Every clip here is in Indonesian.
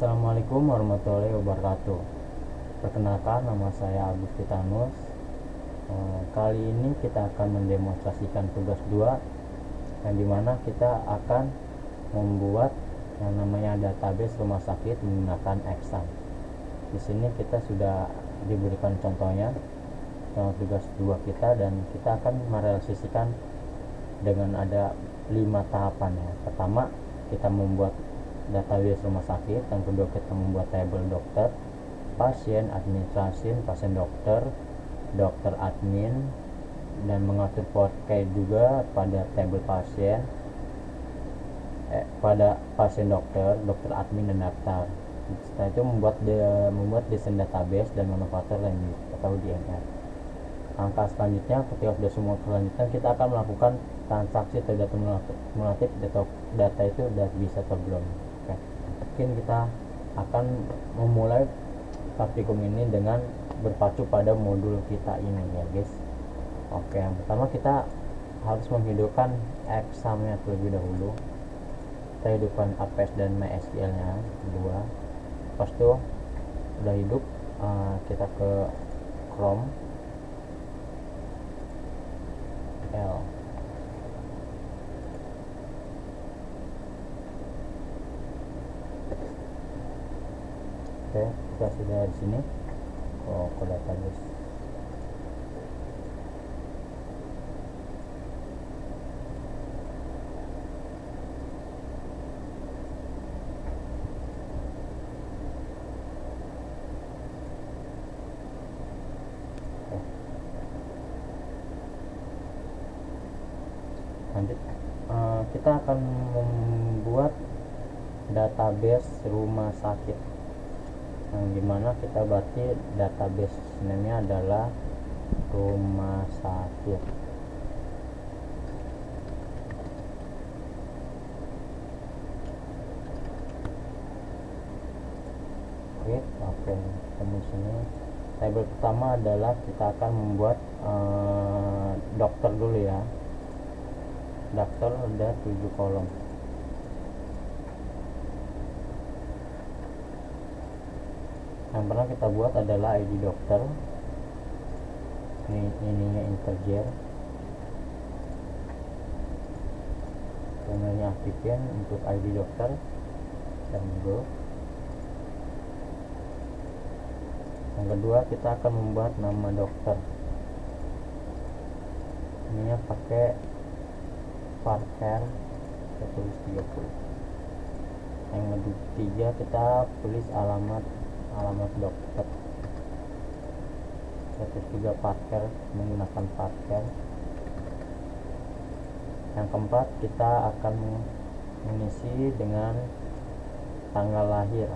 Assalamualaikum warahmatullahi wabarakatuh. Perkenalkan, nama saya Agustitanus. Kali ini kita akan mendemonstrasikan tugas 2, yang dimana kita akan membuat yang namanya database rumah sakit menggunakan Excel. Di sini kita sudah diberikan contohnya, contoh tugas 2 kita, dan kita akan merealisasikan dengan ada 5 tahapan ya. Pertama, kita membuat database rumah sakit. Yang kedua, kita membuat tabel dokter, pasien, administrasi, pasien dokter, dokter admin, dan mengatur portrait juga pada tabel pasien, pada pasien dokter, dokter admin, dan daftar. Setelah itu membuat desain database dan manufaktur lanjut atau DMR. Langkah selanjutnya, ketika sudah semua kelanjutan, kita akan melakukan transaksi atau data kumulatif data itu sudah bisa atau belum. Oke. Mungkin kita akan memulai praktikum ini dengan berpacu pada modul kita ini ya guys. Oke, yang pertama kita harus menghidupkan examnya terlebih dahulu. Kita hidupkan APS dan MySQL nya kedua. Pas itu udah hidup, kita ke Chrome L. Oke, kita sudah di sini. Ke database. Lanjut, kita akan membuat database rumah sakit, yang dimana kita berarti database namanya adalah rumah sakit. Oke, di sini tabel pertama adalah kita akan membuat dokter dulu ya. Dokter ada 7 kolom. Yang pernah kita buat adalah ID dokter. Ininya integer. Kemudian aktifkan untuk ID dokter dan go. Yang kedua, kita akan membuat nama dokter. Ininya pakai Parker, kita tulis 30. Yang ketiga, kita tulis alamat dokter. Kita tulis juga Parker, menggunakan Parker. Yang keempat, kita akan mengisi dengan tanggal lahir.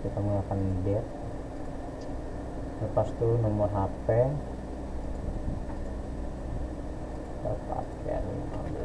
Kita menggunakan date. Lepas itu nomor HP, pakai 15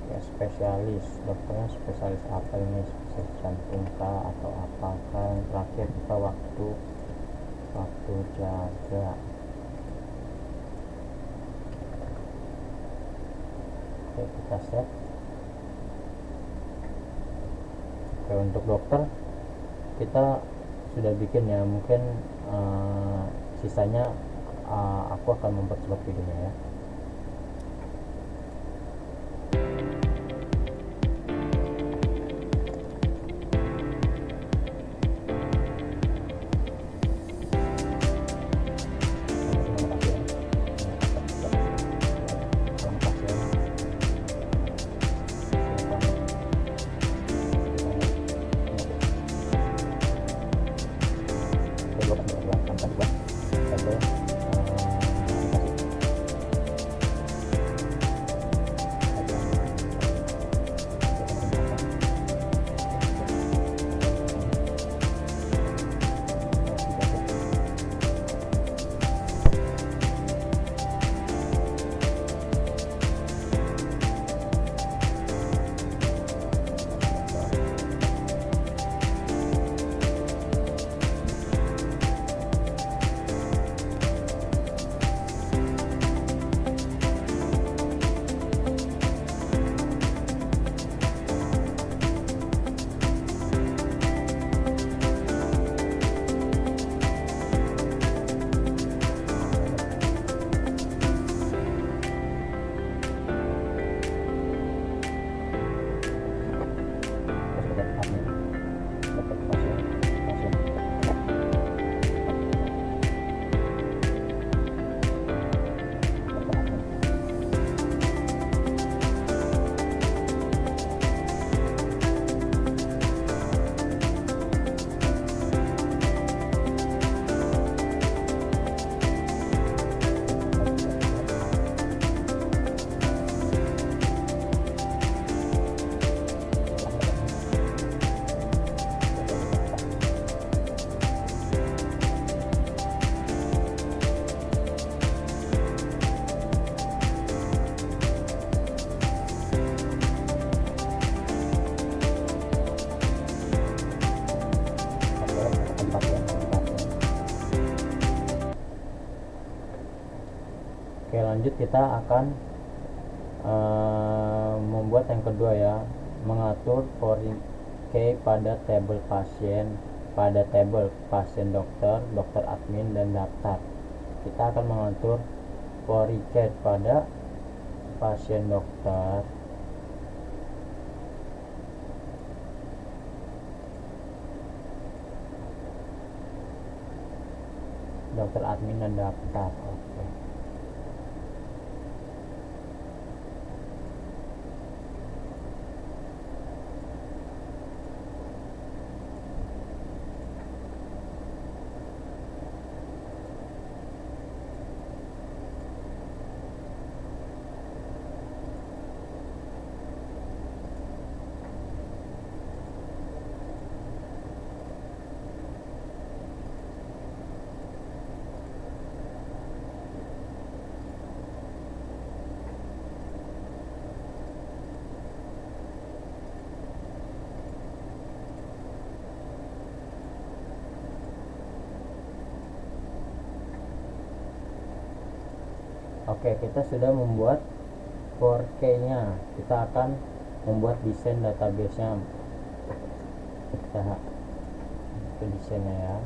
ya. Spesialis dokternya spesialis apa ini, spesialis jantung kah atau apakah. Yang terakhir kita waktu jaga. Oke, kita set. Oke, untuk dokter kita sudah bikin ya, mungkin sisanya aku akan mempercepat videonya ya. Oke, lanjut kita akan membuat yang kedua ya, mengatur for K pada tabel pasien dokter admin dan daftar. Kita akan mengatur for pada pasien dokter admin dan daftar. Oke. Oke, kita sudah membuat 4K-nya. Kita akan membuat desain database-nya. Kita ke desainnya ya.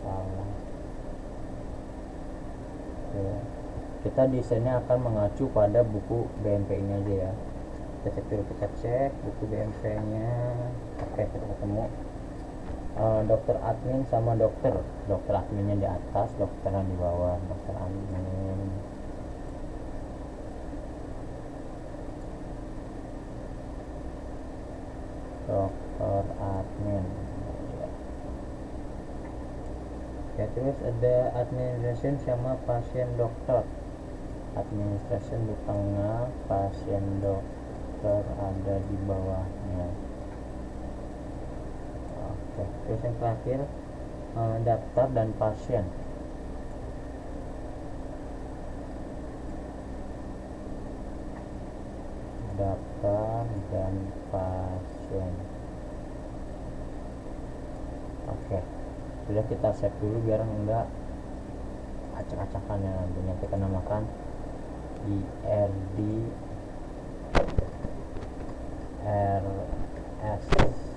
Salah. Oke. Kita desainnya akan mengacu pada buku BMP-nya aja ya. Kita cek buku BMP-nya. Oke, kita ketemu. Dokter admin sama dokter adminnya di atas, dokternya di bawah. Dokter admin, ya. Terus ada administration sama pasien dokter. Administration di tengah, pasien dokter ada di bawahnya. Oke, terus yang terakhir daftar dan pasien. Daftar dan pasien. Oke, sudah kita save dulu biar enggak acak-acakan ya. Nantinya kita namakan IRD RS.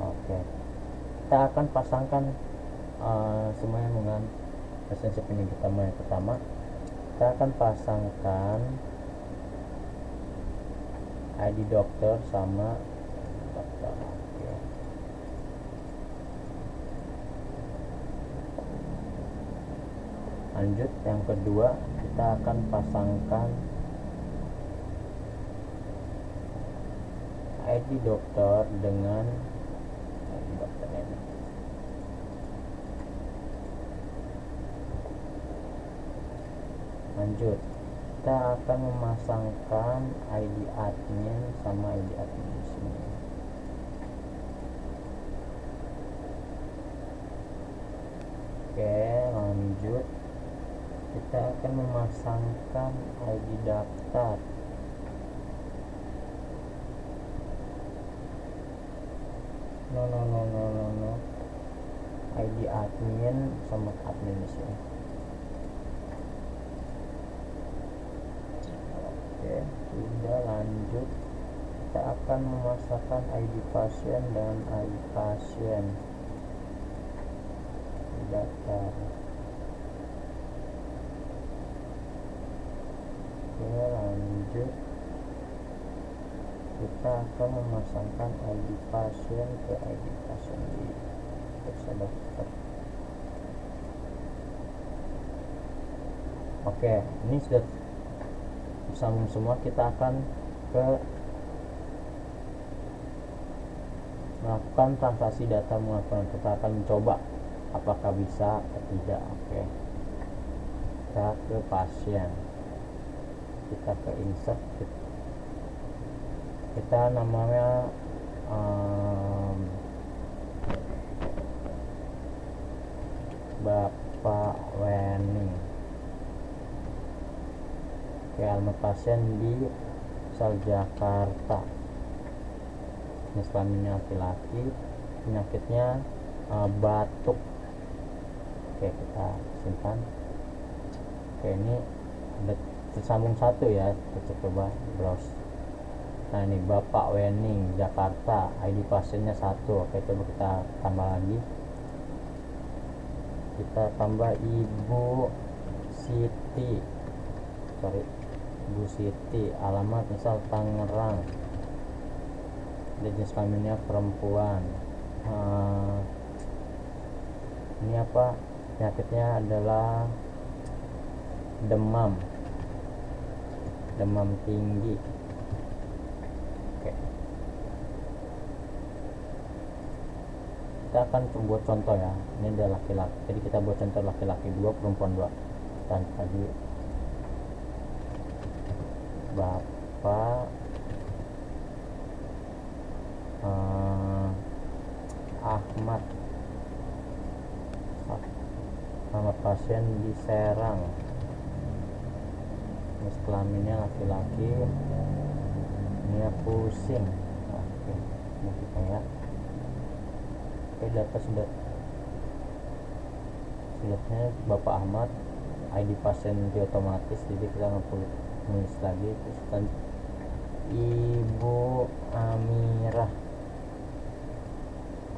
Oke, kita akan pasangkan semuanya dengan relationship ini. Yang pertama kita akan pasangkan ID dokter sama dokter. Oke. Lanjut yang kedua, kita akan pasangkan ID dokter dengan lanjut kita akan memasangkan ID admin sama ID admin di sini. Oke, lanjut kita akan memasangkan ID daftar. No. ID admin sama admin di sini. Oke, sudah. Lanjut kita akan memasangkan ID pasien dan ID pasien di daftar. Oke, lanjut kita akan memasangkan ID pasien ke ID pasien di periksa dokter. Oke, ini sudah bersambung semua. Kita akan melakukan transaksi data menggunakan. Kita akan mencoba apakah bisa atau tidak. Oke, kita ke pasien, kita ke insert, kita namanya Bapak Wening. Oke, alamat pasien di Sel Jakarta. Jenis kelaminnya laki-laki, penyakitnya batuk. Oke, kita simpan. Oke, ini ada tersambung satu ya, kita coba browse. Nah, ini Bapak Wening Jakarta, ID pasiennya 1. Oke, coba kita tambah lagi. Kita tambah Ibu Siti, Ibu Siti, alamat misal Tangerang, jenis kelaminnya perempuan. Ini apa, penyakitnya adalah demam tinggi. Oke, kita akan buat contoh ya. Ini adalah laki-laki, jadi kita buat contoh laki-laki 2, perempuan 2. Dan tadi Bapak Ahmad, nama pasien di Serang, jenis kelaminnya laki-laki, ini pusing. Oke, ini kita ya. Oke, data sudatnya Bapak Ahmad, ID pasien di otomatis, jadi kita nggak perlu nulis lagi. Terus tadi Ibu Amirah,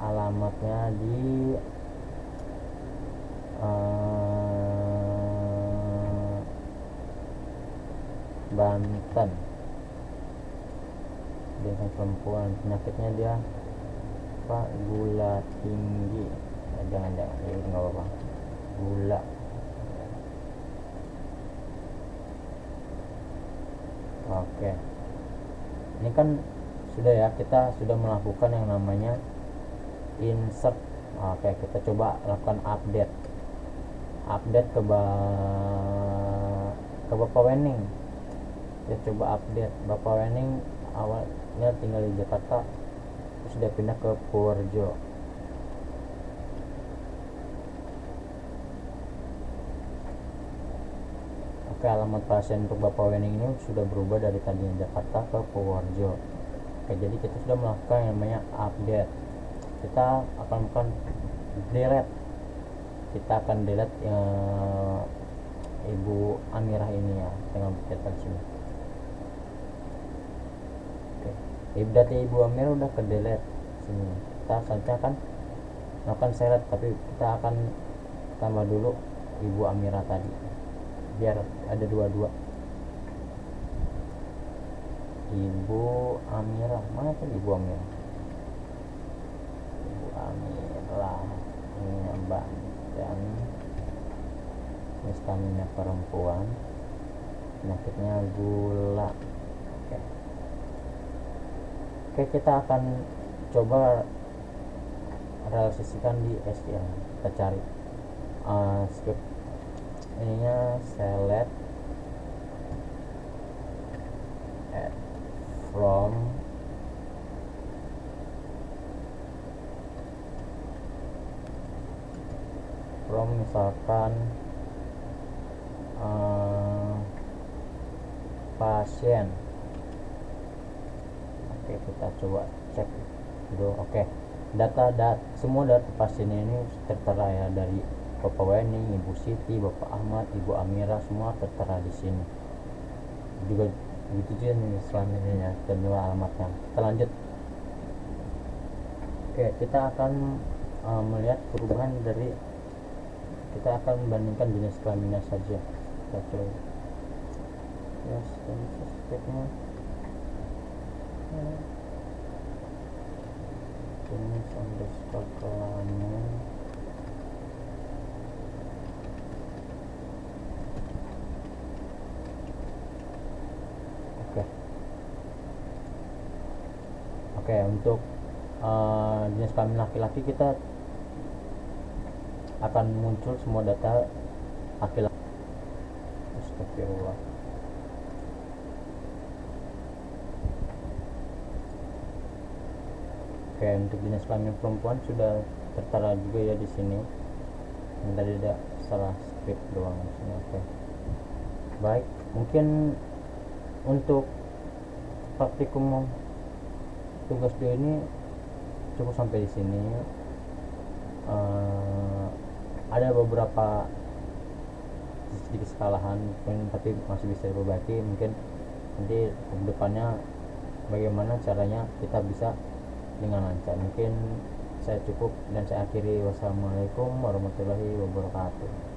alamatnya di Banten, dia kan perempuan, penyakitnya dia apa, gula tinggi. Jangan ya, nggak apa-apa, gula. Oke, ini kan sudah ya, kita sudah melakukan yang namanya insert. Oke, kita coba lakukan update ke Bapak Wening. Kita coba update Bapak Wening, awalnya tinggal di Jakarta, terus sudah pindah ke Purworejo. Oke, alamat pasien untuk Bapak Wening ini sudah berubah dari tadinya Jakarta ke Purworejo. Oke, jadi kita sudah melakukan yang namanya update. Kita akan melakukan delete. Kita akan delete Ibu Amirah ini ya, dengan kita di sini. Oke, data Ibu Amirah udah ke delete sini. Kita selanjutnya akan melakukan select, tapi kita akan tambah dulu Ibu Amirah tadi, biar ada dua-dua. Ibu Amirah, mana tuh Ibu Amirah? Ibu Amirah ini Mbak, dan staminnya perempuan, penyakitnya gula. Oke, kita akan coba realisasikan di SQL. Kita cari script ininya, select from misalkan pasien. Oke, kita coba cek dulu. Oke, semua data pasiennya ini tertera ya, dari Bapak Wening, Ibu Siti, Bapak Ahmad, Ibu Amirah, semua tertera di sini. Juga begitu juga nih selanjutnya dan juga alamatnya. Kita lanjut. Oke, kita akan melihat perubahan dari, kita akan membandingkan jenis kelaminnya saja. Kita coba yes, dan suspeknya jenis underscore kelamin. Oke, untuk jenis kelamin laki-laki kita akan muncul semua data laki-laki. Astagfirullah. Oke, untuk jenis kelamin perempuan sudah tertera juga ya di sini. Yang tadi ada salah script doang di sini. Oke. Baik, mungkin untuk praktikum tugas 2 ini cukup sampai di sini. ada beberapa sedikit kesalahan mungkin, tapi masih bisa diperbaiki. Mungkin nanti ke depannya bagaimana caranya kita bisa dengan lancar. Mungkin saya cukup dan saya akhiri. Wassalamualaikum warahmatullahi wabarakatuh.